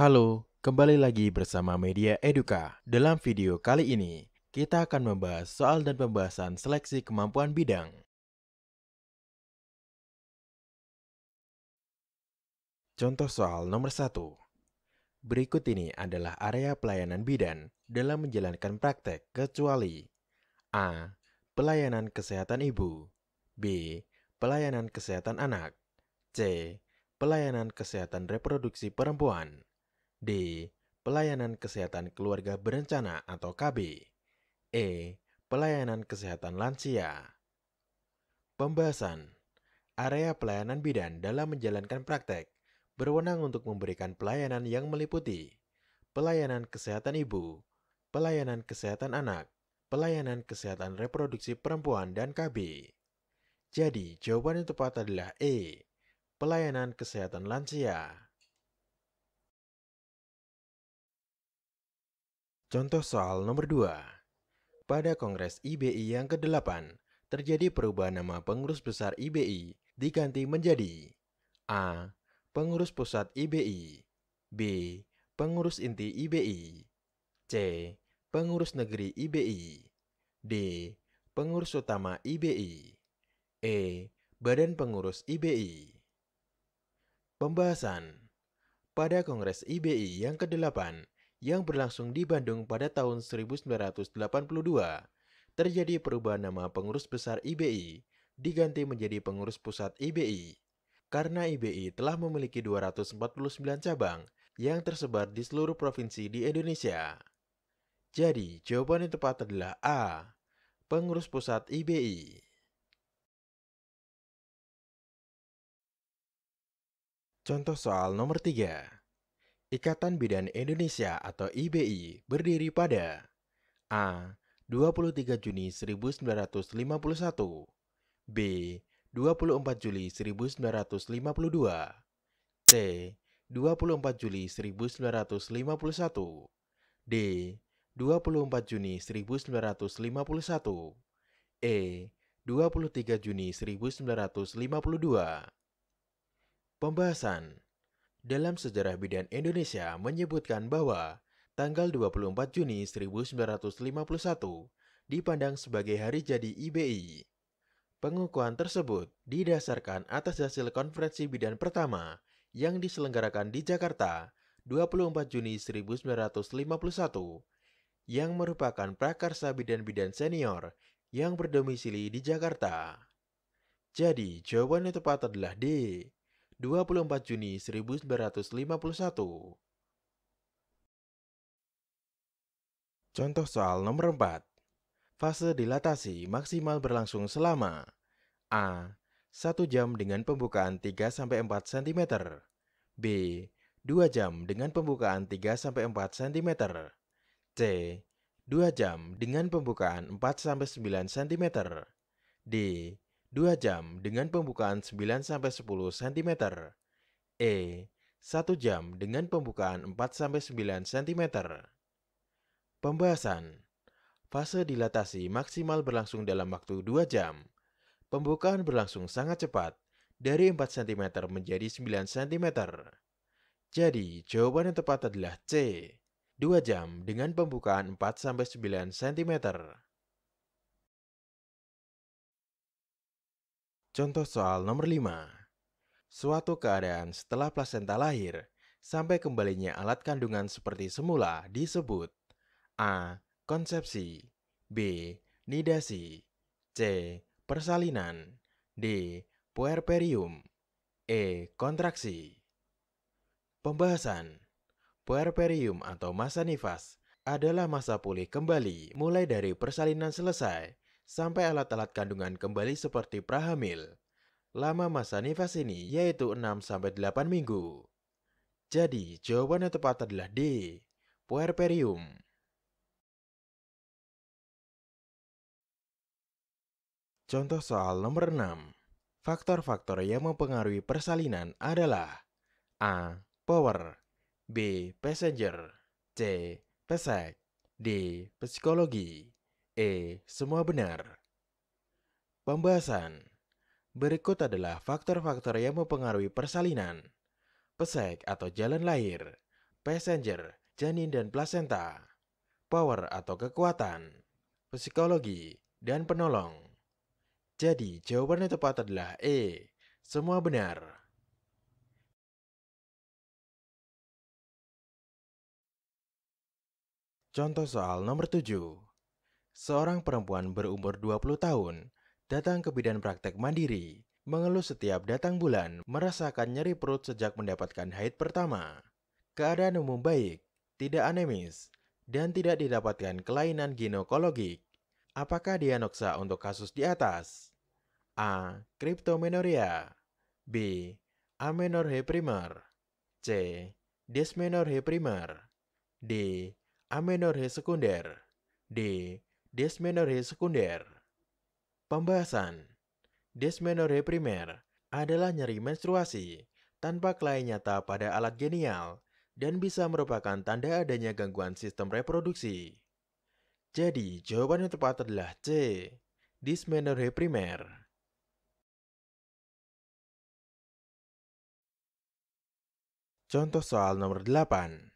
Halo, kembali lagi bersama Media Eduka. Dalam video kali ini, kita akan membahas soal dan pembahasan seleksi kemampuan bidang. Contoh soal nomor 1. Berikut ini adalah area pelayanan bidan dalam menjalankan praktek kecuali A. Pelayanan kesehatan ibu, B. Pelayanan kesehatan anak, C. Pelayanan kesehatan reproduksi perempuan, D. Pelayanan kesehatan keluarga berencana atau KB, E. Pelayanan kesehatan lansia. Pembahasan. Area pelayanan bidan dalam menjalankan praktek berwenang untuk memberikan pelayanan yang meliputi pelayanan kesehatan ibu, pelayanan kesehatan anak, pelayanan kesehatan reproduksi perempuan, dan KB. Jadi, jawaban yang tepat adalah E. Pelayanan kesehatan lansia. Contoh soal nomor 2. Pada Kongres IBI yang ke-8, terjadi perubahan nama pengurus besar IBI diganti menjadi A. Pengurus pusat IBI, B. Pengurus inti IBI, C. Pengurus negeri IBI, D. Pengurus utama IBI, E. Badan pengurus IBI. Pembahasan. Pada Kongres IBI yang ke-8 yang berlangsung di Bandung pada tahun 1982, terjadi perubahan nama pengurus besar IBI diganti menjadi pengurus pusat IBI. Karena IBI telah memiliki 249 cabang yang tersebar di seluruh provinsi di Indonesia. Jadi, jawaban yang tepat adalah A. Pengurus pusat IBI. Contoh soal nomor 3. Ikatan Bidan Indonesia atau IBI berdiri pada A. 23 Juni 1951, B. 24 Juli 1952, C. 24 Juli 1951, D. 24 Juni 1951, E. 23 Juni 1952. Pembahasan. Dalam sejarah bidan Indonesia menyebutkan bahwa tanggal 24 Juni 1951 dipandang sebagai hari jadi IBI. Pengukuhan tersebut didasarkan atas hasil konferensi bidan pertama yang diselenggarakan di Jakarta 24 Juni 1951 yang merupakan prakarsa bidan-bidan senior yang berdomisili di Jakarta. Jadi, jawaban yang tepat adalah D. 24 Juni 1951. Contoh soal nomor 4. Fase dilatasi maksimal berlangsung selama A. 1 jam dengan pembukaan 3-4 cm, B. 2 jam dengan pembukaan 3-4 cm, C. 2 jam dengan pembukaan 4-9 cm, D. 2 jam dengan pembukaan 9-10 cm, E. 1 jam dengan pembukaan 4-9 cm. Pembahasan. Fase dilatasi maksimal berlangsung dalam waktu 2 jam. Pembukaan berlangsung sangat cepat, dari 4 cm menjadi 9 cm. Jadi, jawaban yang tepat adalah C. 2 jam dengan pembukaan 4-9 cm. Contoh soal nomor 5. Suatu keadaan setelah plasenta lahir sampai kembalinya alat kandungan seperti semula disebut A. Konsepsi, B. Nidasi, C. Persalinan, D. Puerperium, E. Kontraksi. Pembahasan. Puerperium atau masa nifas adalah masa pulih kembali mulai dari persalinan selesai sampai alat-alat kandungan kembali seperti prahamil. Lama masa nifas ini yaitu 6-8 minggu. Jadi, jawaban yang tepat adalah D. Puerperium. Contoh soal nomor 6. Faktor-faktor yang mempengaruhi persalinan adalah A. Power, B. Passenger, C. Pesek, D. Psikologi, E. Semua benar. Pembahasan. Berikut adalah faktor-faktor yang mempengaruhi persalinan. Pesek atau jalan lahir. passenger, janin dan plasenta, power atau kekuatan, psikologi, dan penolong. Jadi, jawaban yang tepat adalah E. Semua benar. Contoh soal nomor 7. Seorang perempuan berumur 20 tahun datang ke bidan praktek mandiri, mengeluh setiap datang bulan, merasakan nyeri perut sejak mendapatkan haid pertama. Keadaan umum baik, tidak anemis, dan tidak didapatkan kelainan ginekologik. Apakah diagnosa untuk kasus di atas? A. Cryptomenoria, B. Amenorrhea primer, C. Dysmenorrhea primer, D. Amenorrhea sekunder, D. Dysmenorrhea sekunder. Pembahasan. Dysmenorrhea primer adalah nyeri menstruasi tanpa kelainan nyata pada alat genital dan bisa merupakan tanda adanya gangguan sistem reproduksi. Jadi, jawaban yang tepat adalah C. Dysmenorrhea primer. Contoh soal nomor 8.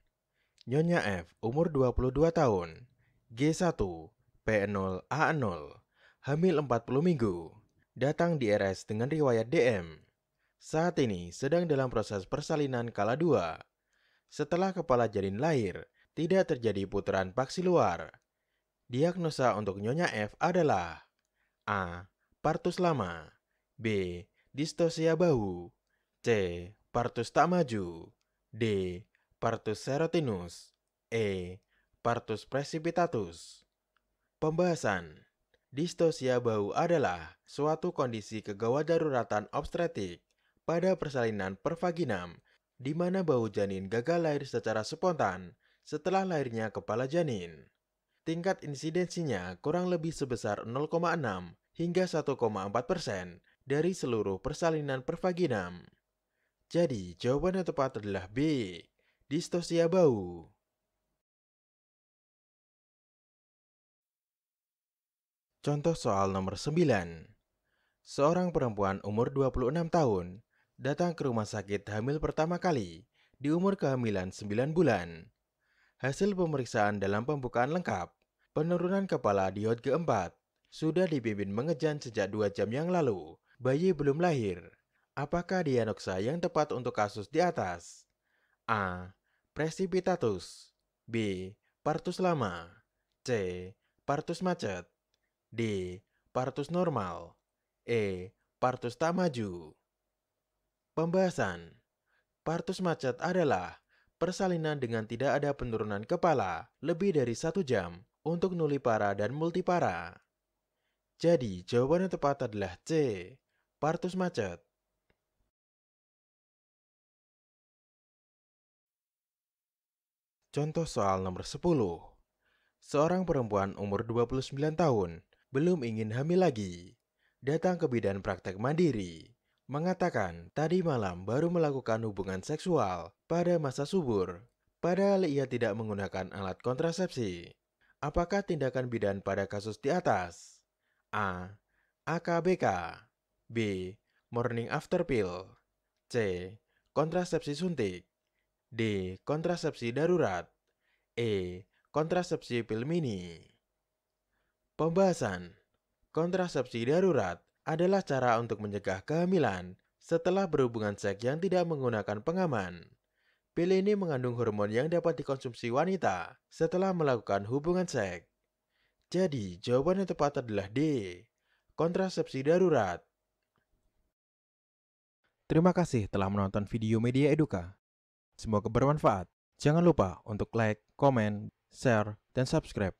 Nyonya F, umur 22 tahun, G1, P0, A0, hamil 40 minggu, datang di RS dengan riwayat DM. Saat ini sedang dalam proses persalinan kala 2. Setelah kepala janin lahir, tidak terjadi putaran paksi luar. Diagnosa untuk Nyonya F adalah A. Partus lama, B. Distosia bahu, C. Partus tak maju, D. Partus serotinus, E. Partus precipitatus. Pembahasan. Distosia bahu adalah suatu kondisi kegawat daruratan obstetrik pada persalinan pervaginam di mana bahu janin gagal lahir secara spontan setelah lahirnya kepala janin. Tingkat insidensinya kurang lebih sebesar 0,6 hingga 1,4% dari seluruh persalinan pervaginam. Jadi, jawaban yang tepat adalah B. Distosia bahu. Contoh soal nomor 9. Seorang perempuan umur 26 tahun datang ke rumah sakit hamil pertama kali di umur kehamilan 9 bulan. Hasil pemeriksaan dalam pembukaan lengkap, penurunan kepala di HOT keempat, sudah dipimpin mengejan sejak 2 jam yang lalu, bayi belum lahir. Apakah diagnosa yang tepat untuk kasus di atas? A. Precipitatus, B. Partus lama, C. Partus macet, D. Partus normal, E. Partus tak maju. Pembahasan. Partus macet adalah persalinan dengan tidak ada penurunan kepala lebih dari 1 jam untuk nulipara dan multipara. Jadi, jawaban yang tepat adalah C. Partus macet. Contoh soal nomor 10. Seorang perempuan umur 29 tahun belum ingin hamil lagi. Datang ke bidan praktek mandiri. Mengatakan tadi malam baru melakukan hubungan seksual pada masa subur. Padahal ia tidak menggunakan alat kontrasepsi. Apakah tindakan bidan pada kasus di atas? A. AKBK, B. Morning after pill, C. Kontrasepsi suntik, D. Kontrasepsi darurat, E. Kontrasepsi pil mini. Pembahasan. Kontrasepsi darurat adalah cara untuk mencegah kehamilan setelah berhubungan seks yang tidak menggunakan pengaman. Pil ini mengandung hormon yang dapat dikonsumsi wanita setelah melakukan hubungan seks. Jadi, jawaban yang tepat adalah D. Kontrasepsi darurat. Terima kasih telah menonton video Media Eduka. Semoga bermanfaat. Jangan lupa untuk like, komen, share, dan subscribe.